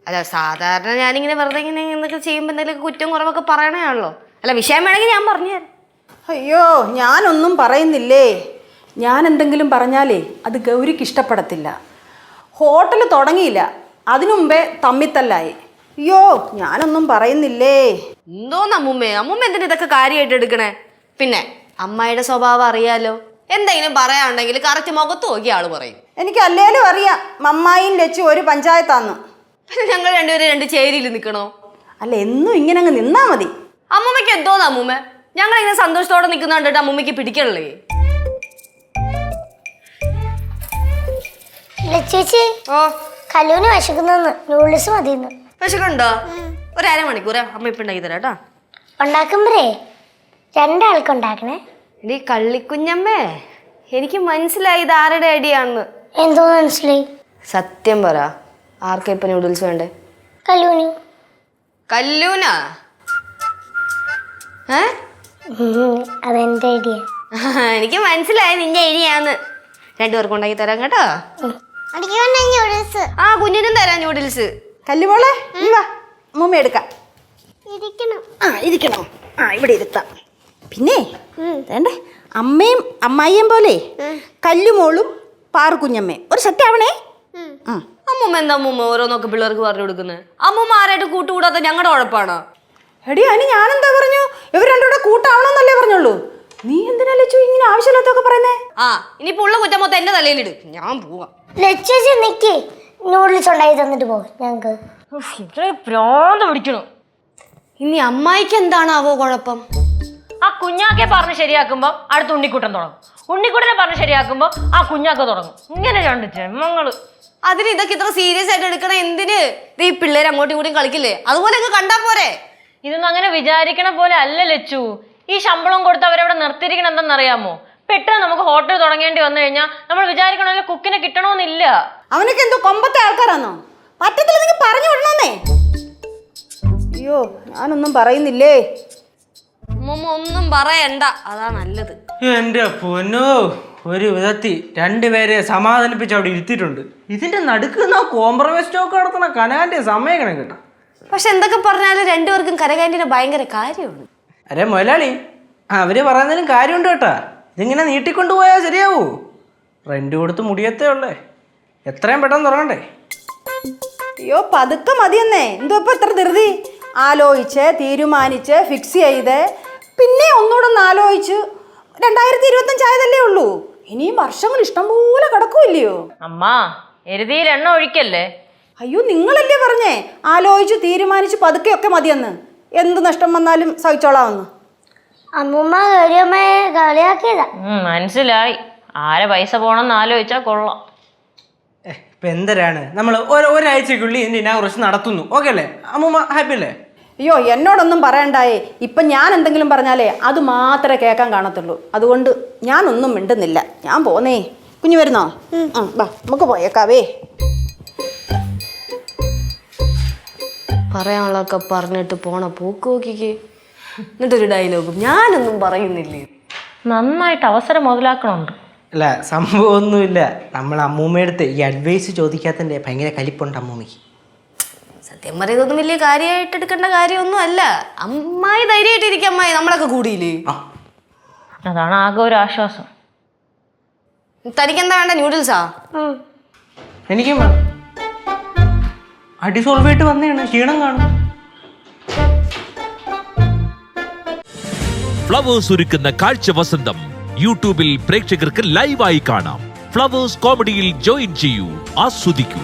അല്ല സാധാരണ ഞാനിങ്ങനെ വെറുതെ ഇങ്ങനെ എന്തൊക്കെ ചെയ്യുമ്പോൾ എന്തെങ്കിലും കുറ്റം കുറവൊക്കെ പറയണതാണല്ലോ. അല്ല വിഷയം വേണമെങ്കിൽ ഞാൻ പറഞ്ഞുതരാം. അയ്യോ ഞാനൊന്നും പറയുന്നില്ലേ. ഞാൻ എന്തെങ്കിലും പറഞ്ഞാലേ അത് ഗൗരിക്ക് ഇഷ്ടപ്പെടത്തില്ല. ഹോട്ടൽ തുടങ്ങിയില്ല, അതിനു മുമ്പേ തമ്മിത്തല്ലായി. അയ്യോ ഞാനൊന്നും പറയുന്നില്ലേ. എന്തോന്ന് അമ്മൂമ്മേ, അമ്മൂമ്മ എന്തിനാ ഇതൊക്കെ കാര്യമായിട്ട് എടുക്കണേ? പിന്നെ അമ്മായിയുടെ സ്വഭാവം അറിയാലോ. എന്തെങ്കിലും പറയാനുണ്ടെങ്കിൽ കറക്റ്റ് മുഖത്ത് നോക്കി ആള് പറയും. എനിക്ക് അല്ലേലും അറിയാം അമ്മായിയും ലച്ചു ഒരു പഞ്ചായത്താന്ന്. പിന്നെ ഞങ്ങൾ രണ്ടുപേരും രണ്ട് ചേരിയിൽ നിൽക്കണോ? അല്ല എന്നും ഇങ്ങനെ അങ്ങ് നിന്നാ മതി. അമ്മൂമ്മയ്ക്ക് എന്തോന്ന് അമ്മൂമ്മ, ഞങ്ങൾ ഇങ്ങനെ സന്തോഷത്തോടെ നിൽക്കുന്ന കണ്ടിട്ട് അമ്മൂമ്മയ്ക്ക് പിടിക്കണല്ലേ? ചേച്ചി ഓ കല്ലൂന് വിശക്കുന്നെന്ന് നൂഡിൽസ് മതിയെന്ന്. വിശക്കുണ്ടോ? ഒരു അരമണിക്കൂർ അമ്മ ഇപ്പം ഉണ്ടാക്കി തരാം കേട്ടോ. ഉണ്ടാക്കുമ്പോഴേ രണ്ടാൾക്ക് ഉണ്ടാക്കണേ. എടീ കള്ളിക്കുഞ്ഞമ്മേ, എനിക്ക് മനസ്സിലായി ഇത് ആരുടെ ഐഡിയാണെന്ന്. എന്തോ മനസ്സിലായി? സത്യം പറ, ആർക്കാ ഇപ്പം നൂഡിൽസ് വേണ്ടേ? കല്ലൂന്. കല്ലൂനാ? അതെന്റെ ഐഡിയ. എനിക്ക് മനസ്സിലായി നിന്റെ ഐഡിയാന്ന്. രണ്ടുപേർക്കും ഉണ്ടാക്കി തരാം കേട്ടോ. ആ കുഞ്ഞിനും തരാം നൂഡിൽസ്. കല്ലുമോളെ വാ അമ്മൂമ്മ എടുക്കാം. ഇരിക്കണോ? ഇവിടെ ഇരുത്താം. പിന്നെ വേണ്ടേ അമ്മയും അമ്മായിയും പോലെ കല്ലുമോളും പാറുകുഞ്ഞമ്മയും ഒരു സെറ്റ് ആവണേ. അമ്മൂമ്മ എന്താ അമ്മൂമ്മ ഓരോന്നൊക്കെ പിള്ളേർക്ക് പറഞ്ഞു കൊടുക്കുന്നത്? അമ്മൂമ്മ ആരായിട്ട് കൂട്ടുകൂടാത്ത ഞങ്ങളുടെ ഉഴപ്പാണോ? എടി അതിന് ഞാനെന്താ പറഞ്ഞു? ഇവർ രണ്ടുകൂടെ കൂട്ടാവണമെന്നല്ലേ പറഞ്ഞുള്ളൂ. നീ എന്തിനാ ലച്ചു ഇങ്ങനെ ആവശ്യമില്ലാത്തൊക്കെ പറയുന്നേ? ആ ഇനിയിപ്പോ ഉള്ള കുറ്റം മൊത്തം എന്റെ തലയിലിട്, ഞാൻ പോവാം. ലച്ചേച്ചി നിക്ക്, നൂഡിൽസ് ഉണ്ടാക്കി തന്നിട്ട് പോ. ഞങ്ങക്ക് പ്രാന്ത് പിടിക്കണു. ഇനി അമ്മായിക്ക് എന്താണാവോ കുഴപ്പം? ആ കുഞ്ഞാക്കെ പറഞ്ഞ് ശരിയാക്കുമ്പോ അടുത്ത ഉണ്ണിക്കുട്ടൻ തുടങ്ങും, ഉണ്ണിക്കുട്ടനെ പറഞ്ഞ് ശരിയാക്കുമ്പോ ആ കുഞ്ഞാക്ക തുടങ്ങും. ഇങ്ങനെ രണ്ട് ജന്മങ്ങള്. അതിന് ഇതൊക്കെ ഇത്ര സീരിയസ് ആയിട്ട് എടുക്കണം എന്തിന്? ഈ പിള്ളേർ അങ്ങോട്ടും ഇങ്ങോട്ടും കളിക്കില്ലേ, അതുപോലെ അങ്ങ് കണ്ടാ പോരെ. ഇതൊന്നും അങ്ങനെ വിചാരിക്കണ പോലെ അല്ല ലച്ചു. ഈ ശമ്പളം കൊടുത്ത് അവരവിടെ നിർത്തിയിരിക്കണം എന്തെന്നറിയാമോ? പെട്ടെന്ന് നമുക്ക് ഹോട്ടൽ തുടങ്ങേണ്ടി വന്നു കഴിഞ്ഞാൽ നമ്മൾ വിചാരിക്കണമല്ലോ കുക്കിനെ കിട്ടണമെന്നില്ല. അവനൊക്കെ എന്തോ കൊമ്പത്തെ ആൾക്കാരാന്നോ? പറ്റത്തില്ല, നിങ്ങൾ പറഞ്ഞു വിടണമെന്നേ. അയ്യോ ഞാനൊന്നും പറയുന്നില്ലേ. ഒന്നും പറയണ്ട, അതാ നല്ലത്. എന്റെ പൊന്നോ, ഒരു വിധത്തിൽ രണ്ടുപേരെ സമാധാനിപ്പിച്ച് അവിടെ ഇരുത്തിയിട്ടുണ്ട്. ഇതിന്റെ നടുക്കുന്ന കോംപ്രമൈസ് സ്റ്റോക്ക് നടത്തണ കനകാന്റെ സമയക്കണം കേട്ടോ. പക്ഷെ എന്തൊക്കെ പറഞ്ഞാലും രണ്ടുപേർക്കും കരകാന്റിന് ഭയങ്കര കാര്യമാണ്. അരെ മുതലാളി, അവര് പറയുന്നതിനും കാര്യമുണ്ട് കേട്ടാ. ഇതിങ്ങനെ നീട്ടിക്കൊണ്ടുപോയാൽ ശരിയാവൂ? റെന്റ് കൊടുത്ത് മുടിയത്തേ ഉള്ളേ, എത്രയും പെട്ടെന്ന് തുടങ്ങണ്ടേ? അയ്യോ പതുക്കെ മതിയെന്നേ. എന്തോ ഇപ്പൊ എത്ര ധൃതി? ആലോചിച്ച് തീരുമാനിച്ച് ഫിക്സ് ചെയ്ത് പിന്നെ ഒന്നുകൂടെ ഒന്ന് ആലോചിച്ച് 2025 ആയതല്ലേ ഉള്ളൂ. ഇനിയും വർഷങ്ങൾ ഇഷ്ടംപോലെ കിടക്കുമല്ലയോ? അമ്മാ എരുതിയിൽ എണ്ണ ഒഴിക്കല്ലേ. അയ്യോ നിങ്ങളല്ലേ പറഞ്ഞേ ആലോചിച്ച് തീരുമാനിച്ച് പതുക്കെയൊക്കെ മതിയെന്ന്. എന്ത് നഷ്ടം വന്നാലും സഹിച്ചോളാമെന്ന്. അമ്മൂമ്മ ഗൗരിയമ്മയെ കളിയാക്കിയതാ. മനസ്സിലായി. ആരെ പൈസ പോണെന്ന് ആലോചിച്ചാ കൊള്ളാം. ഇപ്പൊ എന്തരാണ് നമ്മൾ ഒരാഴ്ചക്കുള്ളിൽ ഇതിന്റെ ഇനാഗുറേഷൻ നടത്തുന്നു. ഓക്കെ അല്ലേ അമ്മൂമ്മ? ഹാപ്പി അല്ലേ? അയ്യോ എന്നോടൊന്നും പറയണ്ടായേ. ഇപ്പം ഞാൻ എന്തെങ്കിലും പറഞ്ഞാലേ അത് മാത്രമേ കേൾക്കാൻ കാണത്തുള്ളൂ. അതുകൊണ്ട് ഞാനൊന്നും മിണ്ടുന്നില്ല. ഞാൻ പോന്നേ. കുഞ്ഞു വരുന്നോ? വാ നമുക്ക് പോയേക്കാവേ. പറയാനുള്ളതൊക്കെ പറഞ്ഞിട്ട് പോണ പോക്ക് നോക്കിക്ക്. എന്നിട്ടൊരു ഡയലോഗും ഞാനൊന്നും പറയുന്നില്ലേ. നന്നായിട്ട് അവസരം മുതലാക്കണുണ്ട്. അല്ല സംഭവമൊന്നുമില്ല. നമ്മൾ അമ്മൂമ്മയടുത്ത് ഈ അഡ്വൈസ് ചോദിക്കാത്തതിൻ്റെ ഭയങ്കര കലിപ്പുണ്ട് അമ്മൂമ്മയ്ക്ക്. സത്യം പറയുന്നതൊന്നും വലിയ കാര്യമായിട്ട് എടുക്കേണ്ട കാര്യമൊന്നും അല്ല. അമ്മായി ധൈര്യമായിട്ടിരിക്കും. അമ്മായി നമ്മളൊക്കെ കൂടിയില്ലേ? അതാണ് ആകെ ഒരു ആശ്വാസം. തനിക്കെന്താ വേണ്ട? നൂഡിൽസാ? എനിക്കും അടിസോൾവ് ആയിട്ട് വന്നതാണ്, ക്ഷീണം കാണും. ഫ്ലവേഴ്സ് ഒരുക്കുന്ന കാഴ്ച വസന്തം യൂട്യൂബിൽ പ്രേക്ഷകർക്ക് ലൈവായി കാണാം. ഫ്ലവേഴ്സ് കോമഡിയിൽ ജോയിൻ ചെയ്യൂ, ആസ്വദിക്കൂ.